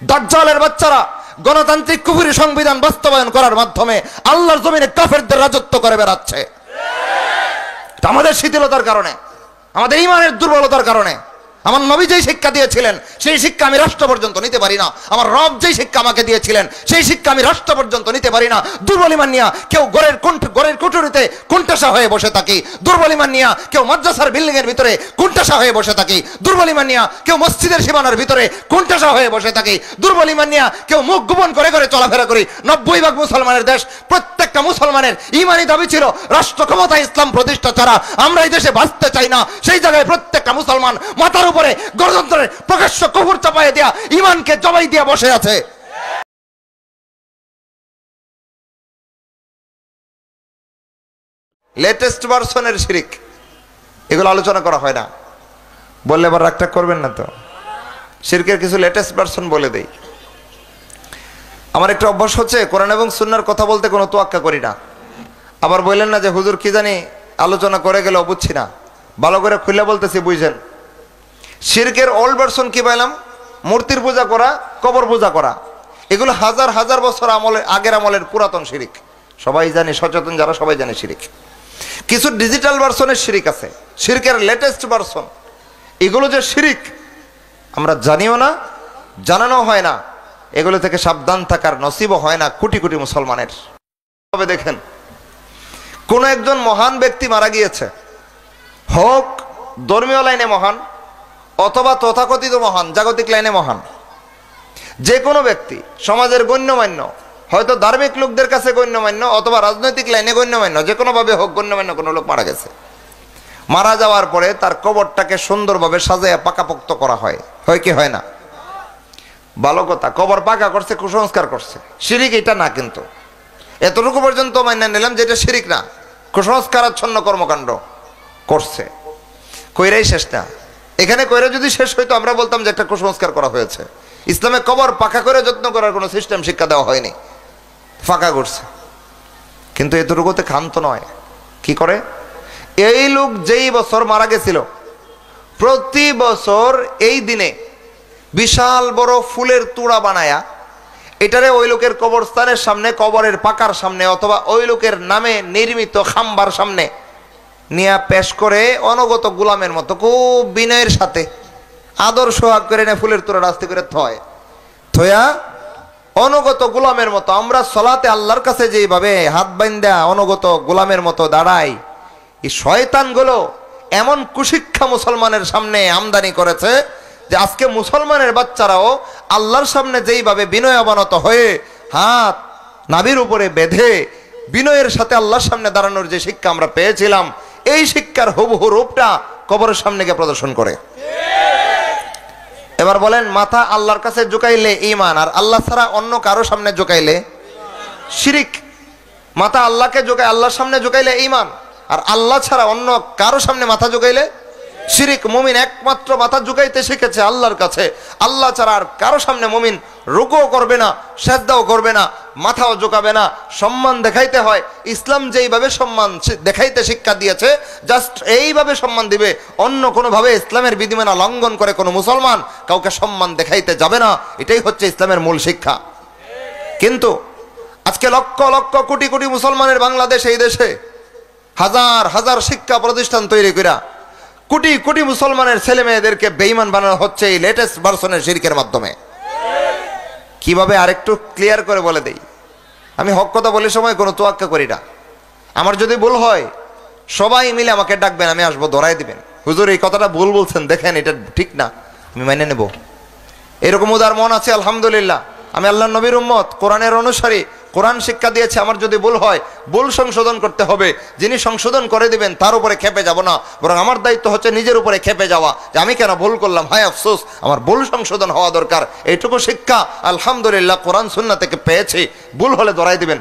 দাজ্জালের বাচ্চারা গণতান্ত্রিক কুফরি সংবিধান বাস্তবায়ন করার মাধ্যমে আল্লাহর জমিনে কাফেরদের রাজত্ব করে বেড়াচ্ছে। আমাদের শিথিলতার কারণে, আমাদের ঈমানের দুর্বলতার কারণে। আমার নবী যেই শিক্ষা দিয়েছিলেন সেই শিক্ষা আমি রাষ্ট্র পর্যন্ত নিতে পারি না। আমার রব যেই শিক্ষা আমাকে দিয়েছিলেন সেই শিক্ষা আমি রাষ্ট্র পর্যন্ত নিতে পারি না। দুর্বল ঈমান নিয়া কেউ ঘরের কুঠুরিতে কুণ্ঠাসা হয়ে বসে থাকি, দুর্বল ঈমান নিয়া কেউ মাদ্রাসার বিল্ডিং এর ভিতরে কুণ্ঠাসা হয়ে বসে থাকি, দুর্বল ঈমান নিয়া কেউ মসজিদের সীমানার ভিতরে কুণ্ঠাসা হয়ে বসে থাকি, দুর্বল ঈমান নিয়া কেউ মুখ গোপন করে করে চলাফেরা করি। 90% মুসলমানের দেশ, প্রত্যেকটা মুসলমানের ঈমানি দাবি ছিল রাষ্ট্র ক্ষমতা ইসলাম প্রতিষ্ঠা ছাড়া আমরা এই দেশে বাঁচতে চাই না। সেই জায়গায় প্রত্যেকটা মুসলমান মাথার উপরে গণতন্ত্রের প্রকাশ্য কুফর চাপায় দেয়া ঈমানকে জবাই দিয়া বসে আছে। লেটেস্ট ভার্সনের শিরক, এগুলো আলোচনা করা হয় না। বললে আবার রাগটা করবেন না তো। শিরকের কিছু লেটেস্ট ভার্সন বলে দেই। আমার একটা অভ্যাস হচ্ছে কোরআন এবং সুন্নাহর কথা বলতে কোনো তোয়াক্কা করি না। আবার বললেন না যে হুজুর কি জানি আলোচনা করে গেলে বুঝছি না, ভালো করে খুলে বলতেছি বুঝেন। শিরকের ওল্ড ভার্সন কি পাইলাম? মূর্তির পূজা করা, কবর পূজা করা, এগুলো হাজার হাজার বছর আগের আমলের পুরাতন শিরিক। সবাই জানে, সচেতন যারা সবাই জানে শিরিক। কিছু ডিজিটাল ভার্সনের শিরিক আছে, শিরকের লেটেস্ট ভার্সন। এগুলো যে শিরিক আমরা জানিও না, জানানো হয় না। এগুলো থেকে সাবধান থাকার নসিবও হয় না কোটি কোটি মুসলমানের। তবে দেখেন, কোন একজন মহান ব্যক্তি মারা গিয়েছে, হোক ধর্মীয় লাইনে মহান অথবা তথাকথিত মহান, জাগতিক লাইনে মহান, যে কোনো ব্যক্তি সমাজের গণ্যমান্য, হয়তো ধার্মিক লোকদের কাছে গণ্যমান্য অথবা রাজনৈতিক লাইনে গণ্যমান্য, যে কোনোভাবে হোক গণ্যমান্য কোনো লোক মারা গেছে। মারা যাওয়ার পরে তার কবরটাকে সুন্দরভাবে সাজাইয়া পাকাপোক্ত করা হয়, হয় কি হয় না? ভালো কথা, কবর পাকা করছে, কুসংস্কার করছে, শিরিক এটা না। কিন্তু এতটুকু পর্যন্ত মান্য নিলাম যে এটা শিরিক না, কুসংস্কারাচ্ছন্ন কর্মকাণ্ড করছে। কইরাই শেষ না, এখানে কইরা যদি শেষ হইতো আমরা বলতাম যে একটা কুসংস্কার করা হয়েছে। ইসলামে কবর পাকা করে যত্ন করার কোনো সিস্টেম শিক্ষা দেওয়া হয়নি, ফাঁকা করছে। কিন্তু এতটুকুতে ক্ষান্ত নয়, কি করে? এই লোক যেই বছর মারা গেছিল, প্রতি বছর এই দিনে বিশাল বড় ফুলের তুড়া বানায়া এটারে ওই লোকের কবরস্থানের সামনে, কবরের পাকার সামনে অথবা ওই লোকের নামে নির্মিত খাম্বার সামনে নিয়ে পেশ করে অনগত গোলামের মতো খুব বিনয়ের সাথে আদর সোহাগ করে নে ফুলের তোরা রাস্তা করে থয়া অনগত গোলামের মতো আমরা সলাতে আল্লাহর কাছে যেভাবে হাত বাইন্দা অনগত গোলামের মতো দাঁড়াই, এই শয়তানগুলো এমন কুশিক্ষা মুসলমানের সামনে আমদানি করেছে যে আজকে মুসলমানের বাচ্চারাও আল্লাহর সামনে যেইভাবে বিনয় অবনত হয়ে হাত নাভির উপরে বেঁধে বিনয়ের সাথে আল্লাহর সামনে দাঁড়ানোর যে শিক্ষা আমরা পেয়েছিলাম, এই শিক্ষার হুবহু রূপটা কবরের সামনে গিয়ে প্রদর্শন করে। এবার বলেন, মাথা আল্লাহর কাছে ঝুঁকাইলে ঈমান, আর আল্লাহ ছাড়া অন্য কারো সামনে ঝুঁকাইলে শিরিক। মাথা আল্লাহকে ঝুঁকাই, আল্লাহর সামনে ঝুঁকাইলে ঈমান, আর আল্লাহ ছাড়া অন্য কারো সামনে মাথা ঝুঁকাইলে শিরিক। মুমিন একমাত্র মাথা ঝুঁকাইতে শিখেছে আল্লাহর কাছে, আল্লাহ ছাড়া আর কারো সামনে মুমিন রুকুও করবে না, সেজদাও করবে না, মাথাও ঝুঁকাবে না। সম্মান দেখাইতে হয়, ইসলাম যেইভাবে সম্মান দেখাইতে শিক্ষা দিয়েছে জাস্ট এইভাবে সম্মান দিবে। অন্য কোনোভাবে ইসলামের বিধিমানা লঙ্ঘন করে কোনো মুসলমান কাউকে সম্মান দেখাইতে যাবে না। এটাই হচ্ছে ইসলামের মূল শিক্ষা। কিন্তু আজকে লক্ষ লক্ষ কোটি কোটি মুসলমানের বাংলাদেশ, এই দেশে হাজার হাজার শিক্ষা প্রতিষ্ঠান তৈরি করা কোটি কোটি মুসলমানের ছেলে মেয়েদেরকে বেঈমান বানানো হচ্ছে এই লেটেস্ট ভার্সনের শিরকের মাধ্যমে। কিভাবে আরেকটু ক্লিয়ার করে বলে দেই। আমি হক কথা বলে সময় কোনো তোয়াক্কা করি না। আমার যদি ভুল হয় সবাই মিলে আমাকে ডাকবেন, আমি আসবো, ধরাই দিবেন, হুজুর এই কথাটা ভুল বলছেন, দেখেন এটা ঠিক না, আমি মেনে নেব। এরকম উদার মন আছে আলহামদুলিল্লাহ। আমি আল্লাহর নবীর উম্মত, কোরআনের অনুসারী, কোরআন শিক্ষা দিয়েছে। আমার যদি ভুল হয়, ভুল সংশোধন করতে হবে। যিনি সংশোধন করে দিবেন তার উপরে খেপে যাব না, বরং আমার দায়িত্ব হচ্ছে নিজের উপরে খেপে যাওয়া যে আমি কেন ভুল করলাম, হায় আফসোস, আমার ভুল সংশোধন হওয়া দরকার। এইটুকু শিক্ষা আলহামদুলিল্লাহ কোরআন সুন্নাহ থেকে পেয়েছি। ভুল হলে ধরাই দিবেন,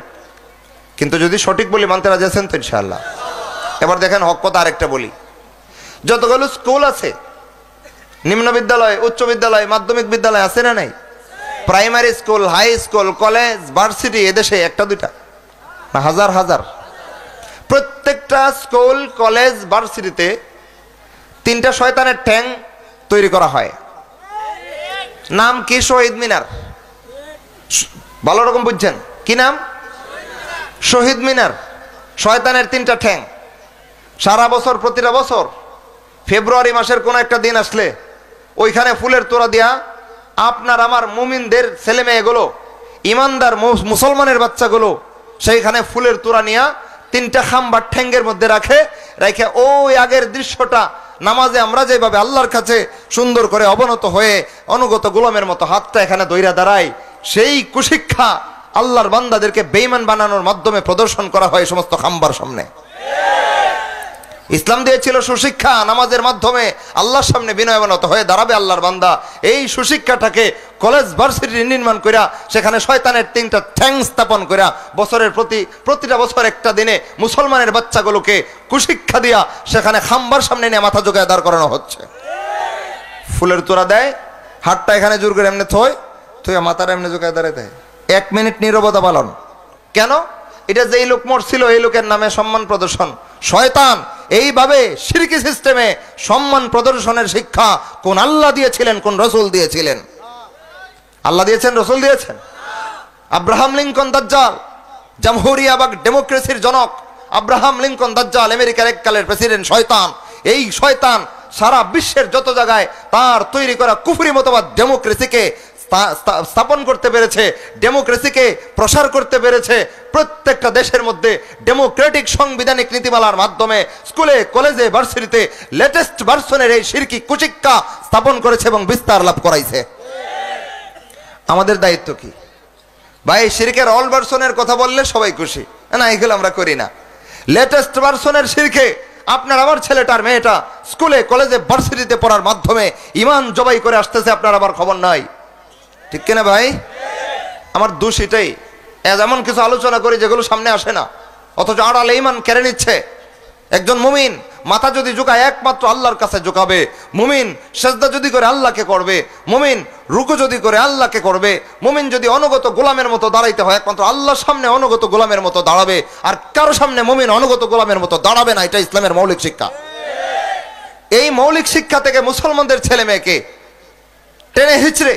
কিন্তু যদি সঠিক বলি মানতে রাজি আছেন তো ইনশাআল্লাহ। এবার দেখেন হক কথা আরেকটা বলি। যতগুলো স্কুল আছে, নিম্ন বিদ্যালয়, উচ্চ বিদ্যালয়, মাধ্যমিক বিদ্যালয় আছে না নাই? Primary school, high school, college, varsity এদেশে একটা দুইটা না, হাজার হাজার। প্রত্যেকটা স্কুল, কলেজ, ভার্সিটিতে তিনটা শয়তানের ঠ্যাং তৈরি করা হয়। নাম কি? শহীদ মিনার। ভালো রকম বুঝছেন কি নাম? শহীদ মিনার। শয়তানের 3টা ঠ্যাং। সারা বছর, প্রতিটা বছর ফেব্রুয়ারি মাসের কোন একটা দিন আসলে ওইখানে ফুলের তোড়া দিয়া আপনার আমার মুমিনদের ছেলে মেয়েগুলো, ইমানদার মুসলমানের বাচ্চাগুলো সেইখানে ফুলের তোড়া নিয়া 3টা খাম্বার ঠ্যাঙ্গের মধ্যে রেখে ওই আগের দৃশ্যটা নামাজে আমরা যেভাবে আল্লাহর কাছে সুন্দর করে অবনত হয়ে অনুগত গোলামের মতো হাতটা এখানে দইরা দাঁড়ায়, সেই কুশিক্ষা আল্লাহর বান্দাদেরকে বেঈমান বানানোর মাধ্যমে প্রদর্শন করা হয় সমস্ত খাম্বার সামনে। ইসলাম দিয়েছিল সুশিক্ষা, নামাজের মাধ্যমে আল্লাহর সামনে বিনয়বানত হয়ে দাঁড়াবে আল্লাহর বান্দা। এই সুশিক্ষাটাকে কলেজ ভার্সিটি নির্মাণ কইরা সেখানে শয়তানের 3টা ঠ্যাং স্থাপন কইরা বছরের প্রতিটা বছর একটা দিনে মুসলমানের বাচ্চাগুলোকে কুশিক্ষা দিয়া সেখানে খাম্বার সামনে নিয়ে মাথা জোগায় দাঁড় করানো হচ্ছে। ফুলের তোড়া দেয়, হাতটা এখানে জোর করে এমনি থই মাথার এমনি জোগায় দাঁড়ায় দেয়। 1 মিনিট নীরবতা পালন। কেন? এটা যেই লোক মরছিল এই লোকের নামে সম্মান প্রদর্শন। শয়তান এইভাবে শিরকি সিস্টেমে সম্মান প্রদর্শনের শিক্ষা কোন আল্লাহ দিয়েছিলেন, কোন রসুল দিয়েছিলেন? আল্লাহ দিয়েছেন, রসুল দিয়েছেন? আব্রাহাম লিঙ্কন দাজ্জাল, জামহুরিয়া বা ডেমোক্রেসির জনক আব্রাহাম লিঙ্কন দাজ্জাল, আমেরিকার এককালের প্রেসিডেন্ট শয়তান। এই শয়তান সারা বিশ্বের যত জায়গায় তার তৈরি করা কুফরি মতবাদ ডেমোক্রেসিকে স্থাপন করতে পেরেছে, ডেমোক্রেসিকে প্রসার করতে পেরেছে। প্রত্যেকটা দেশের মধ্যে ডেমোক্রেটিক সাংবিধানিক নীতিমালার মাধ্যমে স্কুলে, কলেজে, ভার্সিটিতে লেটেস্ট ভার্সনের এই শিরকি কুশিক্ষা স্থাপন করেছে এবং বিস্তার লাভ করাইছে। আমাদের দায়িত্ব কি ভাই? শিরকের অল ভার্সনের কথা বললে সবাই খুশি, না এগুলো আমরা করি না। লেটেস্ট ভার্সনের শিরকে আপনার আমার ছেলেটার মেয়েটা স্কুলে, কলেজে, ভার্সিটিতে পড়ার মাধ্যমে ইমান জবাই করে আসতেছে, আপনার আবার খবর নাই। ঠিক কিনা ভাই? আমার দোষ এটাই, এমন কিছু আলোচনা করি যেগুলো সামনে আসে না, অথচ আড়ালে ইমান কেড়ে নিচ্ছে। একজন মুমিন মাথা যদি ঝুঁকায় একমাত্র আল্লাহর কাছে ঝুঁকাবে, মুমিন সেজদা যদি করে আল্লাহকে করবে, মুমিন রুকু যদি করে আল্লাহকে করবে, মুমিন যদি অনুগত গোলামের মতো দাঁড়াইতে হয় একমাত্র আল্লাহর সামনে অনুগত গোলামের মতো দাঁড়াবে, আর কারো সামনে মুমিন অনুগত গোলামের মতো দাঁড়াবে না। এটা ইসলামের মৌলিক শিক্ষা। এই মৌলিক শিক্ষা থেকে মুসলমানদের ছেলে মেয়েকে টেনে হিচড়ে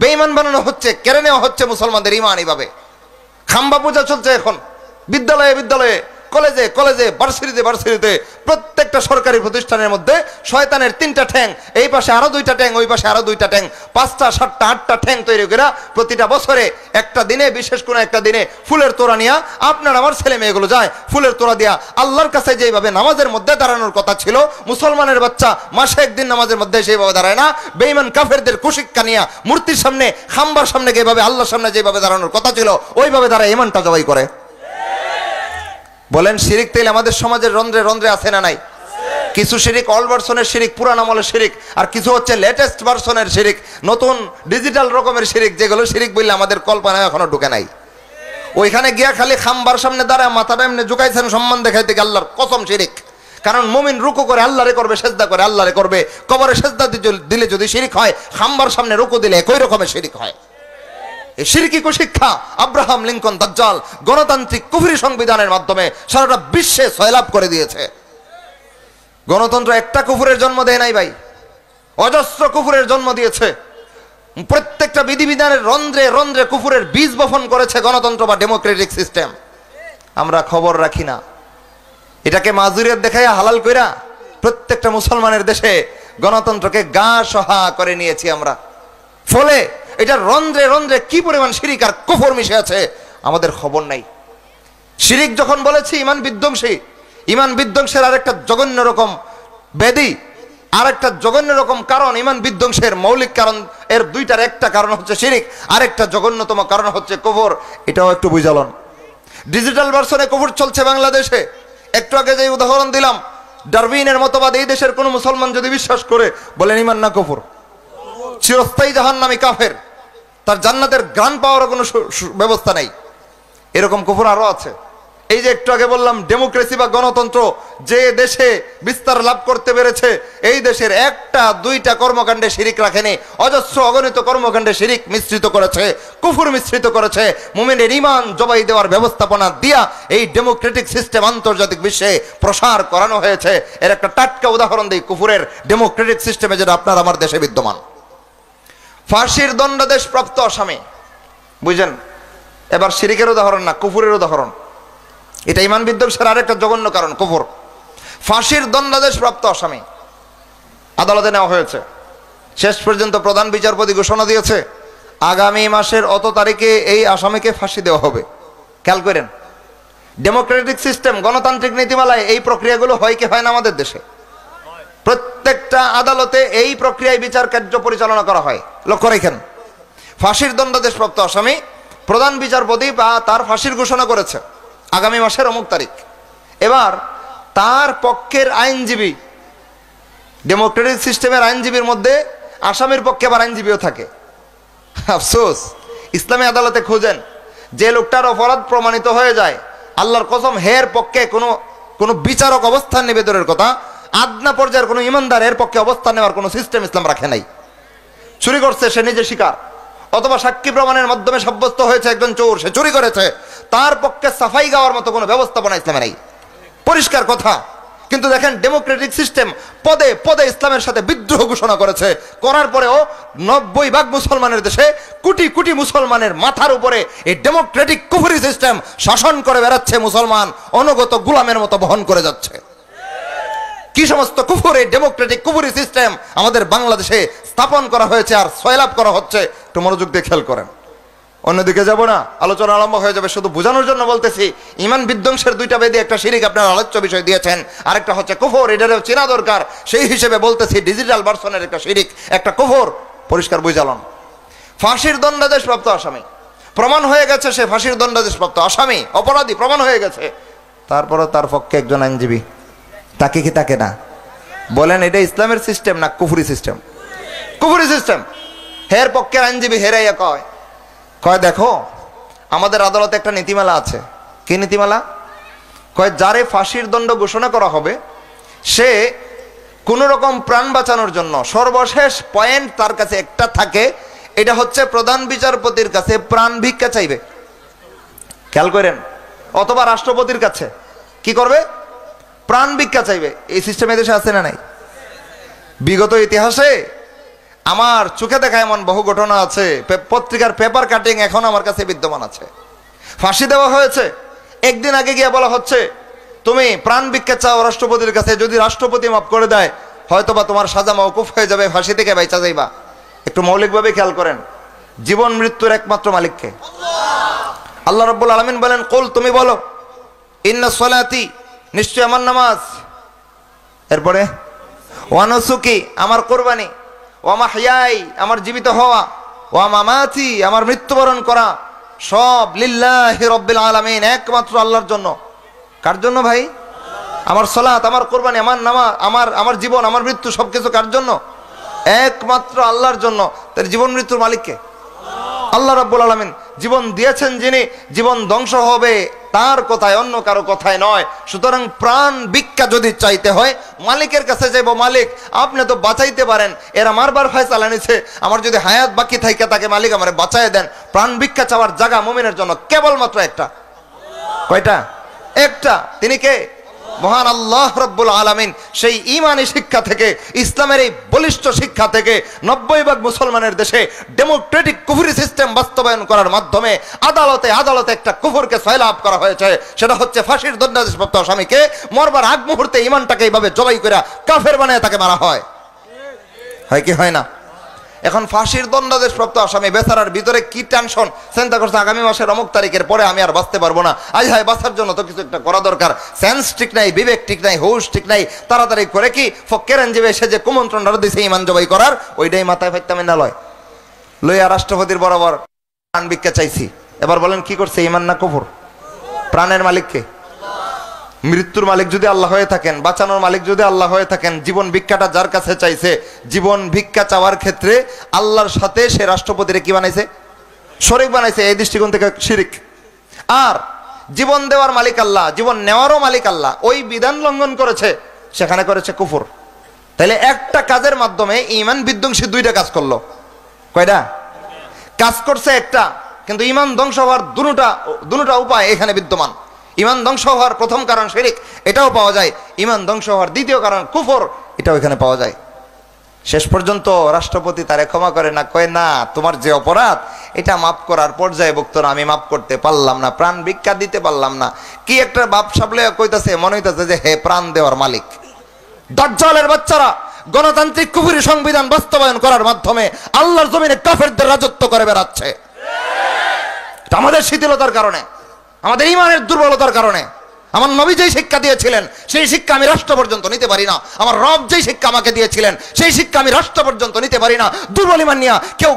বেঈমান বানানো হচ্ছে, কেড়ে নেওয়া হচ্ছে মুসলমানদের ঈমান। এইভাবে খাম্বা পূজা চলছে এখন বিদ্যালয়ে বিদ্যালয়ে, কলেজে কলেজে, ভার্সিটিতে প্রত্যেকটা সরকারি প্রতিষ্ঠানের মধ্যে শয়তানের 3টা ঠ্যাং, এই পাশে আরো 2টা ঠ্যাং, ওই পাশে আরো 2টা ঠ্যাং, 5টা 7টা 8টা ঠ্যাং তৈরি করে প্রতিটা বছরে একটা দিনে, বিশেষ কোনো একটা দিনে ফুলের তোড়া নিয়ে আপনার আমার ছেলে মেয়েগুলো যায় ফুলের তোড়া দিয়া আল্লাহর কাছে যেভাবে নামাজের মধ্যে দাঁড়ানোর কথা ছিল, মুসলমানের বাচ্চা মাসে একদিন নামাজের মধ্যে সেইভাবে দাঁড়ায় না। বেঈমান কাফেরদের কুশিক্ষা নিয়ে মূর্তির সামনে, খাম্বার সামনে যেভাবে আল্লাহর সামনে যেভাবে দাঁড়ানোর কথা ছিল ওইভাবে দাঁড়ায় ইমানটা জবাই করে। বলেন শিরিক তেল আমাদের সমাজের রন্ধ্রে রন্ধ্রে আছে না নাই? কিছু শিরিক অল ভার্সনের শিরিক, পুরান আমলের শিরিক, আর কিছু হচ্ছে লেটেস্ট ভার্সনের শিরিক, নতুন ডিজিটাল রকমের শিরিক, যেগুলো শিরিক বললে আমাদের কল্পনায় এখনো ঢুকে নাই। ওইখানে গিয়া খালি খাম্বার সামনে দাঁড়ায় মাথাটা এমনি ঝুঁকাইছেন সম্মান দেখাইতে গিয়ে আল্লাহর কসম শিরিক। কারণ মুমিন রুকু করে আল্লাহরে করবে, সেজদা করে আল্লাহরে করবে। কবরে সেজদা দিলে যদি শিরিক হয়, খাম্বার সামনে রুকু দিলে একই রকমের শিরিক হয়। এই শিরকি কুশিক্ষা আব্রাহাম লিঙ্কন দাজ্জাল গণতান্ত্রিক কুফরি সংবিধানের মাধ্যমে সারাটা বিশ্বে সয়লাভ করে দিয়েছে। গণতন্ত্র একটা কুফরের জন্ম দেয় নাই ভাই, অজস্র কুফরের জন্ম দিয়েছে। প্রত্যেকটা বিধিবিধানের রন্ধ্রে রন্ধ্রে কুফরের বীজ বপন করেছে গণতন্ত্র বা ডেমোক্রেটিক সিস্টেম। আমরা খবর রাখি না। এটাকে মাজুরিয়ত দেখাইয়া হালাল কইরা প্রত্যেকটা মুসলমানের দেশে গণতন্ত্রকে গা সহা করে নিয়েছি আমরা। ফলে এটা রন্ধ্রে রন্ধ্রে কি পরিমাণ শিরিক আর কুফর মিশে আছে আমাদের খবর নাই। শিরিক যখন বলেছি ইমান বিধ্বংসী, ইমান বিধ্বংসের আরেকটা জঘন্য রকম ব্যাধি, আরেকটা জঘন্য রকম কারণ, ইমান বিধ্বংসের মৌলিক কারণ এর দুইটার একটা কারণ হচ্ছে শিরিক, আরেকটা জঘন্যতম কারণ হচ্ছে কুফর। এটাও একটু বুঝালন। ডিজিটাল ভার্সনে কুফর চলছে বাংলাদেশে। একটু আগে যে উদাহরণ দিলাম, ডারউইনের মতবাদ এই দেশের কোন মুসলমান যদি বিশ্বাস করে, বলেন ইমান না কুফর? চিরস্থায়ী জাহান্নামী কাফের, তার জান্নাতের গ্রাণ পাওয়ার কোনো ব্যবস্থা নাই। এরকম কুফর আরো আছে। এই যে একটু আগে বললাম ডেমোক্রেসি বা গণতন্ত্র যে দেশে বিস্তার লাভ করতে পেরেছে, এই দেশের একটা দুইটা কর্মকাণ্ডে শিরিক রাখেনি, অজস্র অগণিত কর্মকাণ্ডে শিরিক মিশ্রিত করেছে, কুফর মিশ্রিত করেছে। মুমিনের ঈমান জবাই দেওয়ার ব্যবস্থাপনা দিয়া এই ডেমোক্রেটিক সিস্টেম আন্তর্জাতিক বিশ্বে প্রসার করানো হয়েছে। এর একটা টাটকা উদাহরণ দিই কুফরের ডেমোক্রেটিক সিস্টেমে, যেটা আপনার আমার দেশে বিদ্যমান। ফাঁসির দণ্ডাদেশ প্রাপ্ত আসামি বুঝেন? এবার শিরিকের উদাহরণ না, কুফুরের উদাহরণ। এটা ইমান বিধ্বংসের আরেকটা জঘন্য কারণ, কুফর। ফাঁসির দণ্ডাদেশ প্রাপ্ত আসামি আদালতে নেওয়া হয়েছে। শেষ পর্যন্ত প্রধান বিচারপতি ঘোষণা দিয়েছে আগামী মাসের অত তারিখে এই আসামিকে ফাঁসি দেওয়া হবে। খেয়াল করেন, ডেমোক্রেটিক সিস্টেম, গণতান্ত্রিক নীতিমালায় এই প্রক্রিয়াগুলো হয় কি হয় না আমাদের দেশে? প্রত্যেকটা আদালতে এই প্রক্রিয়ায় বিচার কার্য পরিচালনা করা হয়। লক্ষ্য রাখেন, ফাঁসির দণ্ডাদেশ প্রাপ্ত আসামি প্রধান বিচারপতি বা তার ফাঁসির ঘোষণা করেছে আগামী মাসের অমুক তারিখ। এবার তার পক্ষের আইনজীবী, ডেমোক্রেটিক সিস্টেমের আইনজীবীর মধ্যে আসামির পক্ষে আবার আইনজীবীও থাকে। আফসোস, ইসলামী আদালতে খুঁজেন, যে লোকটার অপরাধ প্রমাণিত হয়ে যায়, আল্লাহর কসম হের পক্ষে কোনো বিচারক অবস্থান নেবে দূরের কথা, আদনা পর্যায়ের কোনো ইমানদার এর পক্ষে অবস্থান নেওয়ার কোনো সিস্টেম ইসলাম রাখে নাই। চুরি করছে, সে নিজে স্বীকার, অথবা সাক্ষী প্রমাণের মাধ্যমে সাব্যস্ত হয়েছে একজন চোর, সে চুরি করেছে, তার পক্ষে সাফাই গাওয়ার মতো কোনো ব্যবস্থাপনা ইসলামে নাই। পরিষ্কার কথা। কিন্তু দেখেন, ডেমোক্রেটিক সিস্টেম পদে পদে ইসলামের সাথে বিদ্রোহ ঘোষণা করেছে, করার পরেও 90% মুসলমানের দেশে কোটি কোটি মুসলমানের মাথার উপরে এই ডেমোক্রেটিক কুফরি সিস্টেম শাসন করে বেড়াচ্ছে। মুসলমান অনুগত গোলামের মতো বহন করে যাচ্ছে। কি সমস্ত কুফরি, ডেমোক্রেটিক কুফরি সিস্টেম আমাদের বাংলাদেশে স্থাপন করা হয়েছে আর সয়লাভ করা হচ্ছে। একটু মনোযোগ দিয়ে খেয়াল করেন, অন্যদিকে যাব না, আলোচনা আরম্ভ হয়ে যাবে। শুধু বোঝানোর জন্য বলতেছি, ইমান বিধ্বংসের দুইটা বেদি, একটা শিরিক আপনার আলোচ্য বিষয় দিয়েছেন, আরেকটা হচ্ছে কুফর, এটারও চেনা দরকার। সেই হিসেবে বলতেছি, ডিজিটাল ভার্সনের একটা শিরিক, একটা কুফর, পরিষ্কার বুঝালন। ফাঁসির দণ্ডাদেশ প্রাপ্ত আসামি, প্রমাণ হয়ে গেছে সে ফাঁসির দণ্ডাদেশ প্রাপ্ত আসামি, অপরাধী প্রমাণ হয়ে গেছে। তারপরও তার পক্ষে একজন আইনজীবী, তাকে কি তাকে না? বলেন, এটা ইসলামের সিস্টেম না কুফরি সিস্টেম? কুফরি সিস্টেম। হের পক্ষের আইনজীবী হেরাইয়া কয়, দেখো আমাদের আদালতে একটা নীতিমালা আছে। কি নীতিমালা? কয় যারে ফাঁসির দণ্ড ঘোষণা করা হবে সে কোনো রকম প্রাণ বাঁচানোর জন্য সর্বশেষ পয়েন্ট তার কাছে একটা থাকে, এটা হচ্ছে প্রধান বিচারপতির কাছে প্রাণ ভিক্ষা চাইবে। খেয়াল করেন, অথবা রাষ্ট্রপতির কাছে কি করবে? প্রাণ ভিক্ষা চাইবে। এই সিস্টেম এদেশে আছে না নাই? বিগত ইতিহাসে আমার চোখে দেখা এমন বহু ঘটনা আছে, পত্রিকার পেপার কাটিং এখন আমার কাছে বিদ্যমান আছে। ফাঁসি দেওয়া হয়েছে, একদিন আগে গিয়ে বলা হচ্ছে তুমি প্রাণ ভিক্ষা চাও রাষ্ট্রপতির কাছে, যদি রাষ্ট্রপতি মাফ করে দেয় হয়তোবা তোমার সাজা মওকুফ হয়ে যাবে, ফাঁসি থেকে বাইচা যাইবা। একটু মৌলিকভাবে খেয়াল করেন, জীবন মৃত্যুর একমাত্র মালিককে? আল্লাহ রাব্বুল আলামিন বলেন, কুল, তুমি বলো, ইন্না সলাতি, নিশ্চয় আমার নামাজ, এরপরে ওয়া নুসুকি, আমার কোরবানি, ওয়া মাহইয়াই, আমার জীবিত হওয়া, ওয়া মামাতি, আমার মৃত্যুবরণ করা, সব লিল্লাহি রাব্বিল আলামিন, একমাত্র আল্লাহর জন্য। কার জন্য ভাই? আমার সালাত, আমার কোরবানি, আমার নামাজ, আমার জীবন, আমার মৃত্যু, সবকিছু কার জন্য? একমাত্র আল্লাহর জন্য। তার জীবন মৃত্যুর মালিককে? আল্লাহ রাব্বুল আলামিন। জীবন দিয়েছেন যিনি, জীবন ধ্বংস হবে তার কথায়, অন্য কারো কথায় নয়। সুতরাং প্রাণ ভিক্ষা যদি চাইতে হয় মালিকের কাছে যাইব। মালিক, আপনি তো বাঁচাইতে পারেন, এরা মারবার ফয়সালা নিছে, আমার যদি হায়াত বাকি থাকে তাকে মালিক আমারে বাঁচায় দেন। প্রাণ ভিক্ষা চাওয়ার জায়গা মুমিনের জন্য কেবলমাত্র একটা। কয়টা? একটা। তিনি কে? মহান আল্লাহ রাব্বুল আলামিন। সেই ঈমানি শিক্ষা থেকে, ইসলামের এই বলিষ্ঠ শিক্ষা থেকে 90% মুসলমানের দেশে ডেমোক্রেটিক কুফরি সিস্টেম বাস্তবায়ন করার মাধ্যমে আদালতে আদালতে একটা কুফরকে সয়লাভ করা হয়েছে। সেটা হচ্ছে ফাঁসির দণ্ডাদেশপ্রাপ্ত আসামিকে মরবার আগ মুহূর্তে ঈমানটাকে এইভাবে জবাই করে কাফের বানায় তাকে মারা হয়। হয় কি হয় না? এখন ফাঁসির দণ্ডাদেশপ্রাপ্ত আসামি বেচারার ভিতরে কি টেনশন, চিন্তা করছে আগামী মাসের অমুক তারিখের পরে আমি আর বাঁচতে পারবো না। আজ হায়, বাঁচার জন্য তো কিছু একটা করা দরকার। সেন্স ঠিক নাই, বিবেক ঠিক নাই, হুশ ঠিক নাই, তাড়াতাড়ি করে কি ফক্কের আইনজীবী এসে যে কুমন্ত্রণটা দিছে ঈমান জবাই করার, ওইটাই মাথায় ফাইতামে না লয়, লইয়া রাষ্ট্রপতির বরাবর প্রাণ ভিক্ষা চাইছি। এবার বলেন কি করছে? ঈমান না কুফর? প্রাণের মালিককে? মৃত্যুর মালিক যদি আল্লাহ হয়ে থাকেন, বাঁচানোর মালিক যদি আল্লাহ হয়ে থাকেন, জীবন ভিক্ষাটা যার কাছে চাইছে, জীবন ভিক্ষা চাওয়ার ক্ষেত্রে আল্লাহর সাথে সে রাষ্ট্রপতিরে কি বানাইছে? শরীক বানাইছে। এই দৃষ্টিকোণ থেকে শিরিক। আর জীবন দেওয়ার মালিক আল্লাহ, জীবন নেওয়ারও মালিক আল্লাহ, ওই বিধান লঙ্ঘন করেছে, সেখানে করেছে কুফর। তাহলে একটা কাজের মাধ্যমে ঈমান বিধ্বংসী দুইটা কাজ করলো। কয়টা কাজ করছে? একটা। কিন্তু ঈমান ধ্বংস হওয়ার দুটা উপায় এখানে বিদ্যমান। ঈমান ধ্বংস হওয়ার প্রথম কারণ শিরিক, এটাও পাওয়া যায়। ঈমান ধ্বংস হওয়ার দ্বিতীয় কারণ কুফর, এটাও এখানে পাওয়া যায়। শেষ পর্যন্ত রাষ্ট্রপতি তারে ক্ষমা করে না, কয় না, তোমার যে অপরাধ এটা মাফ করার পর্যায়ে বক্তরা আমি মাফ করতে পারলাম না, প্রাণ ভিক্ষা দিতে পারলাম না। কি একটা বাপ সাবলে কইতাছে, মনে হইতাছে যে হে প্রাণ দেওয়ার মালিক। দাজ্জালের বাচ্চারা গণতান্ত্রিক কুফরি সংবিধান বাস্তবায়ন করার মাধ্যমে আল্লাহর জমিনে কাফেরদের রাজত্ব করে বেড়াচ্ছে। আমাদের শিথিলতার কারণে, আমাদের ইমানের দুর্বলতার কারণে। আমার নবী যেই শিক্ষা দিয়েছিলেন সেই শিক্ষা আমি রাষ্ট্র পর্যন্ত নিতে পারি না। আমার রব যেই শিক্ষা আমাকে দিয়েছিলেন সেই শিক্ষা আমি রাষ্ট্র পর্যন্ত নিতে পারি না। দুর্বল ইমান নিয়া কেউ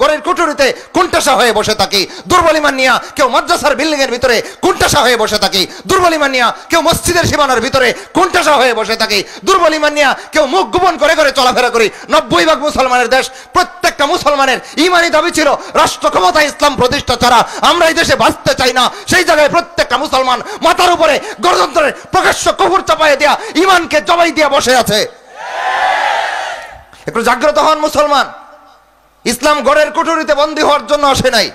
গড়ের কুঠুরিতে কুণ্ঠাসা হয়ে বসে থাকি, দুর্বল ইমান নিয়া কেউ মাদ্রাসার বিল্ডিং এর ভিতরে কুণ্ঠাসা হয়ে বসে থাকি, দুর্বল ইমান নিয়া কেউ মসজিদের সীমানার ভিতরে কুণ্ঠাসা হয়ে বসে থাকি, দুর্বল ইমান নিয়া কেউ মুখ গোপন করে করে চলাফেরা করি। 90% মুসলমানের দেশ, প্রত্যেকটা মুসলমানের ইমানি দাবি ছিল রাষ্ট্র ক্ষমতায় ইসলাম প্রতিষ্ঠা ছাড়া আমরা এই দেশে বাঁচতে চাই না। সেই জায়গায় প্রত্যেকটা মুসলমান মাথার উপরে গণতন্ত্রের প্রকাশ্য কবর চাপাইয়া দিয়া ইমানকে জবাই দিয়া বসে আছে। একটু জাগ্রত হন মুসলমান। ইসলাম গড়ের কুঠুরিতে বন্দী হওয়ার জন্য আসে নাই,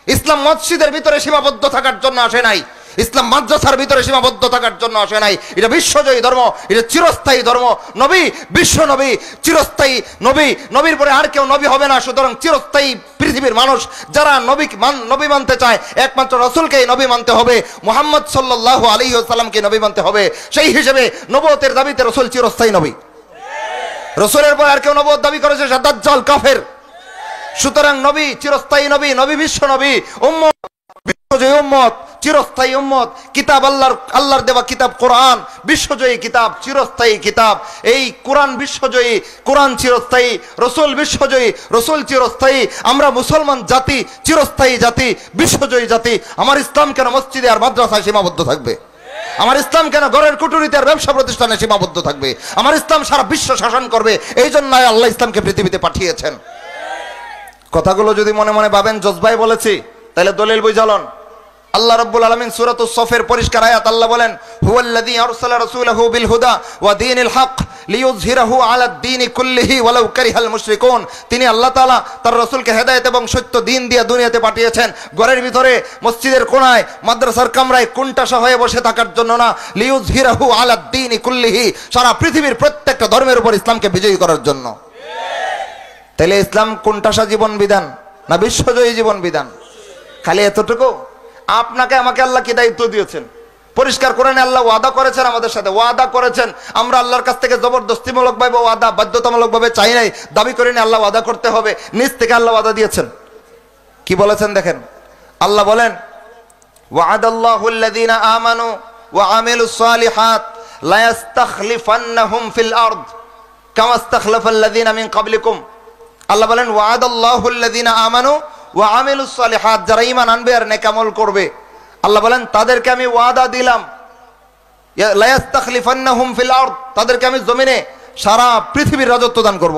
ইসলাম মসজিদের ভিতরে সীমাবদ্ধ থাকার জন্য আসে নাই, ইসলাম মাদ্রাসার ভিতরে সীমাবদ্ধ থাকার জন্য আসে নাই। এটা বিশ্বজয়ী ধর্ম, এটা চিরস্থায়ী ধর্ম। নবী বিশ্ব নবী, চিরস্থায়ী নবী, নবীর পরে আর কেউ নবী হবে না। সুতরাং চিরস্থায়ী পৃথিবীর মানুষ যারা নবী মানতে চায় একমাত্র রাসূলকেই নবী মানতে হবে, মুহাম্মদ সাল্লাল্লাহু আলাইহি ওয়াসাল্লামকে নবী মানতে হবে। সেই হিসেবে নবুয়তের দাবিতে রাসূল চিরস্থায়ী নবী। রাসূলের পর আর কেউ নবুয়ত দাবি করেছে সে দাজ্জাল কাফের। সুতরাং নবী চিরস্থায়ী নবী, নবী বিশ্ব নবী, উম্মত বিশ্বজয়ী উম্মত, চিরস্থায়ী উম্মত। কিতাব আল্লাহর দেওয়া কিতাব কোরআন বিশ্বজয়ী কিতাব, চিরস্থায়ী কিতাব। এই কোরআন বিশ্বজয়ী, কোরআন চিরস্থায়ী, রসুল বিশ্বজয়ী, রসুল চিরস্থায়ী। আমরা মুসলমান জাতি চিরস্থায়ী জাতি, বিশ্বজয়ী জাতি। আমার ইসলাম কেন মসজিদে আর মাদ্রাসায় সীমাবদ্ধ থাকবে? আমার ইসলাম কেন ঘরের কুটুরিতে আর ব্যবসা প্রতিষ্ঠানে সীমাবদ্ধ থাকবে? আমার ইসলাম সারা বিশ্ব শাসন করবে। এই জন্য আল্লাহ ইসলামকে পৃথিবীতে পাঠিয়েছেন। কথাগুলো যদি মনে মনে ভাবেন জজবাই বলেছি, তাহলে দলিল বুঝালন। আল্লাহ রাব্বুল আলামিন সূরাতুস সফের পরিষ্কার আয়াত আল্লাহ বলেন, হুয়াল্লাযী আরসালা রাসূলাহু বিল হুদা ওয়া দীনিল হক লিইয়ুযহিরাহু আলাদ দীনি কুল্লিহি ওয়ালাউ কারিহাল মুশরিকুন। তিনি আল্লাহ তাআলা তার রাসূলকে হেদায়েত এবং সত্য দ্বীন দিয়ে দুনিয়াতে পাঠিয়েছেন। ঘরের ভিতরে, মসজিদের কোণায়, মাদ্রাসার কামরায় কুণ্ঠাসা হয়ে বসে থাকার জন্য না, লিইয়ুযহিরাহু আলাদ দীনি কুল্লিহি, সারা পৃথিবীর প্রত্যেকটা ধর্মের উপর ইসলামকে বিজয়ী করার জন্য। তাহলে ইসলাম কুণ্ঠাসা জীবন বিধান না বিশ্বজয়ী জীবন বিধান? খালি এতটুকু? আপনাকে আমাকে আল্লাহ কি দায়িত্ব দিয়েছেন? পরিষ্কার করে আল্লাহ ওয়াদা করেছেন, আমাদের সাথে ওয়াদা করেছেন। আমরা আল্লাহর কাছ থেকে জবরদস্তিমূলক ভাবে ওয়াদা, বাধ্যতামূলক ভাবে চাই নাই, দাবি করি না। আল্লাহ ওয়াদা করতে হবে, নিজ থেকে আল্লাহ ওয়াদা দিয়েছেন। কি বলেছেন দেখেন, আল্লাহ বলেন, ওয়াদাল্লাহুল্লাযীনা আমানু ওয়া আমিলুস সালিহাত লা ইস্তাখলিফান্নাহুম ফিল আরদ কামা ইস্তাখলাফাল্লাযীনা মিন ক্বাবলিকুম। আল্লাহ বলেন, ওয়াদাল্লাহুল্লাযীনা আমানু ওয়া আমিলুস সালিহাত, যারা ঈমান আনবে আর নেক আমল করবে, আল্লাহ বলেন তাদেরকে আমি ওয়াদা দিলাম, লা ইস্তাখলিফান্নাহুম ফিল আরদ, তাদেরকে আমি জমিনে সারা পৃথিবীর রাজত্ব দান করব।